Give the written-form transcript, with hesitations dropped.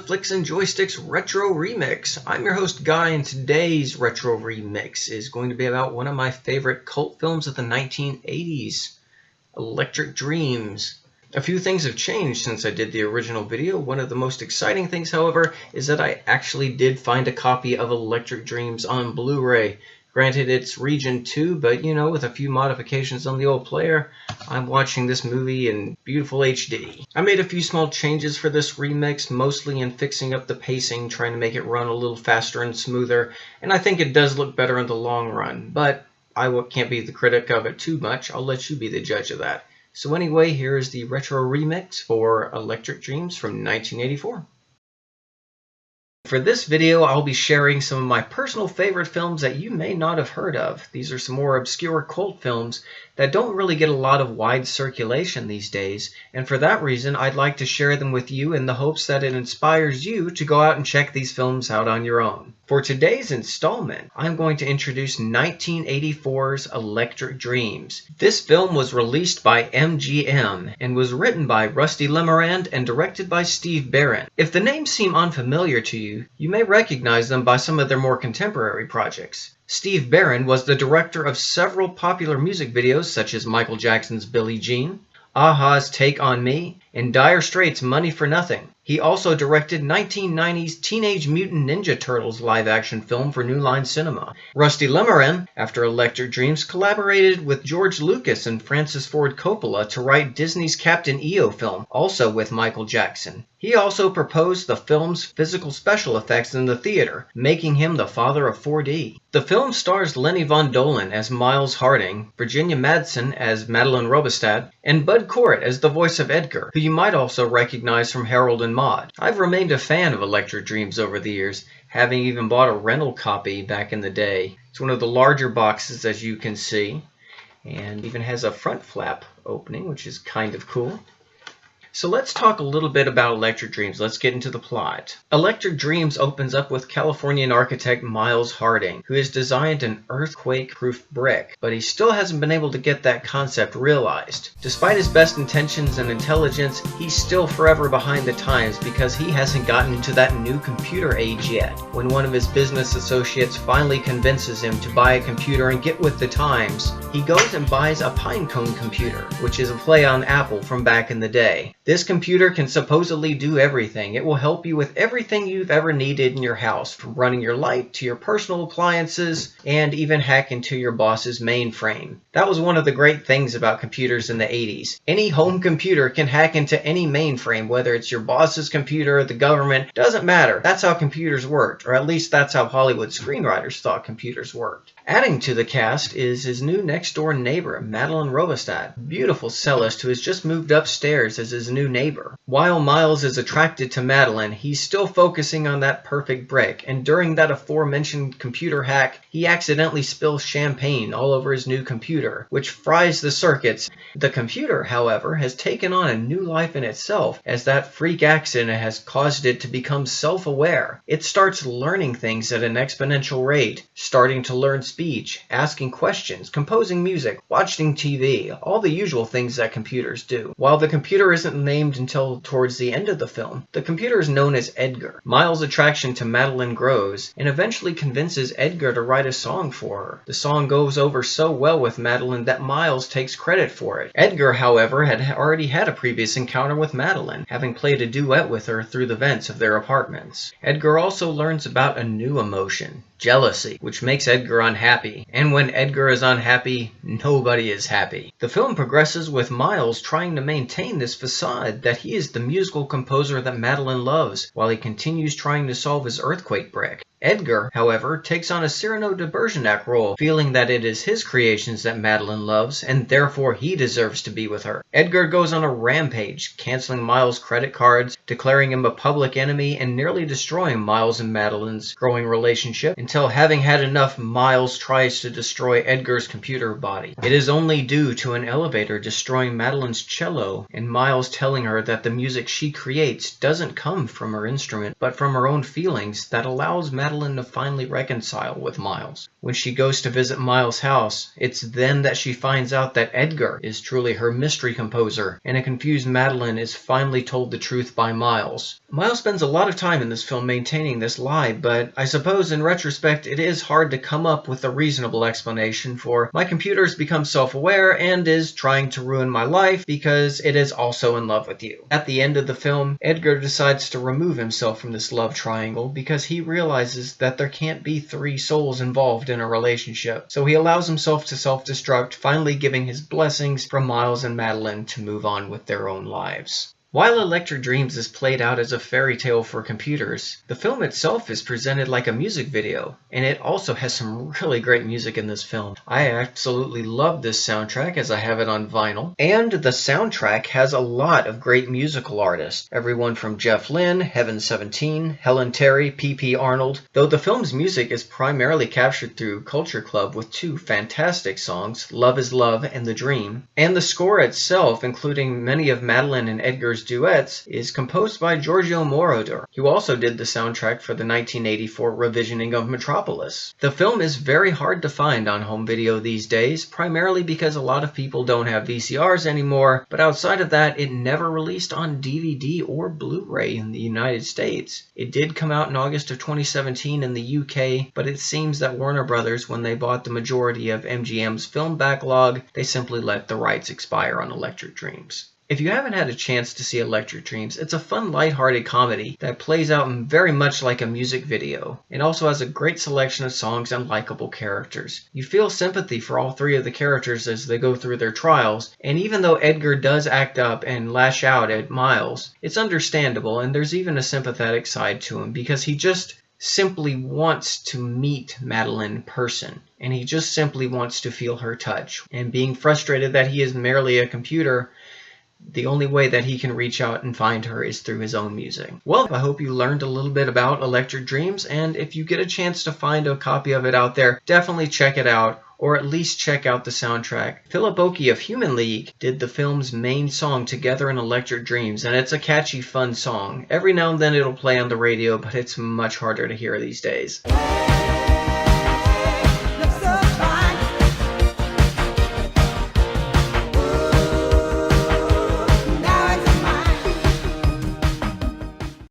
Flix Joystix Retro Remix. I'm your host Guy, and today's Retro Remix is going to be about one of my favorite cult films of the 1980s, Electric Dreams. A few things have changed since I did the original video. One of the most exciting things, however, is that I actually did find a copy of Electric Dreams on Blu-ray. Granted, it's Region 2, but with a few modifications on the old player, I'm watching this movie in beautiful HD. I made a few small changes for this remix, mostly in fixing up the pacing, trying to make it run a little faster and smoother, and I think it does look better in the long run, but I can't be the critic of it too much. I'll let you be the judge of that. So anyway, here is the retro remix for Electric Dreams from 1984. For this video, I'll be sharing some of my personal favorite films that you may not have heard of. These are some more obscure cult films that don't really get a lot of wide circulation these days, and for that reason, I'd like to share them with you in the hopes that it inspires you to go out and check these films out on your own. For today's installment, I'm going to introduce 1984's Electric Dreams. This film was released by MGM and was written by Rusty Lemarand and directed by Steve Barron. If the names seem unfamiliar to you, you may recognize them by some of their more contemporary projects. Steve Barron was the director of several popular music videos such as Michael Jackson's Billie Jean, a-ha's Take On Me, and Dire Straits' Money for Nothing. He also directed 1990's Teenage Mutant Ninja Turtles live-action film for New Line Cinema. Rusty Lemarand, after Electric Dreams, collaborated with George Lucas and Francis Ford Coppola to write Disney's Captain EO film, also with Michael Jackson. He also proposed the film's physical special effects in the theater, making him the father of 4D. The film stars Lenny Von Dohlen as Miles Harding, Virginia Madsen as Madeline Robistad, and Bud Cort as the voice of Edgar, who you might also recognize from Harold and Maude. I've remained a fan of Electric Dreams over the years, having even bought a rental copy back in the day. It's one of the larger boxes, as you can see, and even has a front flap opening, which is kind of cool. So let's talk a little bit about Electric Dreams. Let's get into the plot. Electric Dreams opens up with Californian architect Miles Harding, who has designed an earthquake-proof brick, but he still hasn't been able to get that concept realized. Despite his best intentions and intelligence, he's still forever behind the times because he hasn't gotten into that new computer age yet. When one of his business associates finally convinces him to buy a computer and get with the times, he goes and buys a Pinecone computer, which is a play on Apple from back in the day. This computer can supposedly do everything. It will help you with everything you've ever needed in your house, from running your light to your personal appliances, and even hack into your boss's mainframe. That was one of the great things about computers in the 80s. Any home computer can hack into any mainframe, whether it's your boss's computer or the government, doesn't matter. That's how computers worked, or at least that's how Hollywood screenwriters thought computers worked. Adding to the cast is his new next-door neighbor, Madeline Robistad, a beautiful cellist who has just moved upstairs as his new neighbor. While Miles is attracted to Madeline, he's still focusing on that perfect brick, and during that aforementioned computer hack, he accidentally spills champagne all over his new computer, which fries the circuits. The computer, however, has taken on a new life in itself, as that freak accident has caused it to become self-aware. It starts learning things at an exponential rate, starting to learn speech, asking questions, composing music, watching TV, all the usual things that computers do. While the computer isn't named until towards the end of the film, the computer is known as Edgar. Miles' attraction to Madeline grows, and eventually convinces Edgar to write a song for her. The song goes over so well with Madeline that Miles takes credit for it. Edgar, however, had already had a previous encounter with Madeline, having played a duet with her through the vents of their apartments. Edgar also learns about a new emotion, jealousy, which makes Edgar unhappy. And when Edgar is unhappy, nobody is happy. The film progresses with Miles trying to maintain this facade that he is the musical composer that Madeline loves, while he continues trying to solve his earthquake brick. Edgar, however, takes on a Cyrano de Bergerac role, feeling that it is his creations that Madeline loves, and therefore he deserves to be with her. Edgar goes on a rampage, canceling Miles' credit cards, declaring him a public enemy, and nearly destroying Miles and Madeline's growing relationship, until having had enough, Miles tries to destroy Edgar's computer body. It is only due to an elevator destroying Madeline's cello, and Miles telling her that the music she creates doesn't come from her instrument, but from her own feelings, that allows Madeline Madeline to finally reconcile with Miles. When she goes to visit Miles' house, it's then that she finds out that Edgar is truly her mystery composer, and a confused Madeline is finally told the truth by Miles. Miles spends a lot of time in this film maintaining this lie, but I suppose in retrospect it is hard to come up with a reasonable explanation for my computer has become self-aware and is trying to ruin my life because it is also in love with you. At the end of the film, Edgar decides to remove himself from this love triangle because he realizes that there can't be three souls involved in a relationship. So he allows himself to self-destruct, finally giving his blessings for Miles and Madeline to move on with their own lives. While Electric Dreams is played out as a fairy tale for computers, the film itself is presented like a music video, and it also has some really great music in this film. I absolutely love this soundtrack as I have it on vinyl, and the soundtrack has a lot of great musical artists, everyone from Jeff Lynne, Heaven 17, Helen Terry, P.P. Arnold, though the film's music is primarily captured through Culture Club with two fantastic songs, Love is Love and The Dream, and the score itself, including many of Madeline and Edgar's duets, is composed by Giorgio Moroder, who also did the soundtrack for the 1984 revisioning of Metropolis. The film is very hard to find on home video these days, primarily because a lot of people don't have VCRs anymore, but outside of that, it never released on DVD or Blu-ray in the United States. It did come out in August of 2017 in the UK, but it seems that Warner Brothers, when they bought the majority of MGM's film backlog, they simply let the rights expire on Electric Dreams. If you haven't had a chance to see Electric Dreams, it's a fun, lighthearted comedy that plays out very much like a music video. It also has a great selection of songs and likable characters. You feel sympathy for all three of the characters as they go through their trials, and even though Edgar does act up and lash out at Miles, it's understandable, and there's even a sympathetic side to him because he just simply wants to meet Madeline in person, and he just simply wants to feel her touch. And being frustrated that he is merely a computer, the only way that he can reach out and find her is through his own music. Well, I hope you learned a little bit about Electric Dreams, and if you get a chance to find a copy of it out there, definitely check it out, or at least check out the soundtrack. Philip Oakey of Human League did the film's main song Together in Electric Dreams, and it's a catchy, fun song. Every now and then it'll play on the radio, but it's much harder to hear these days.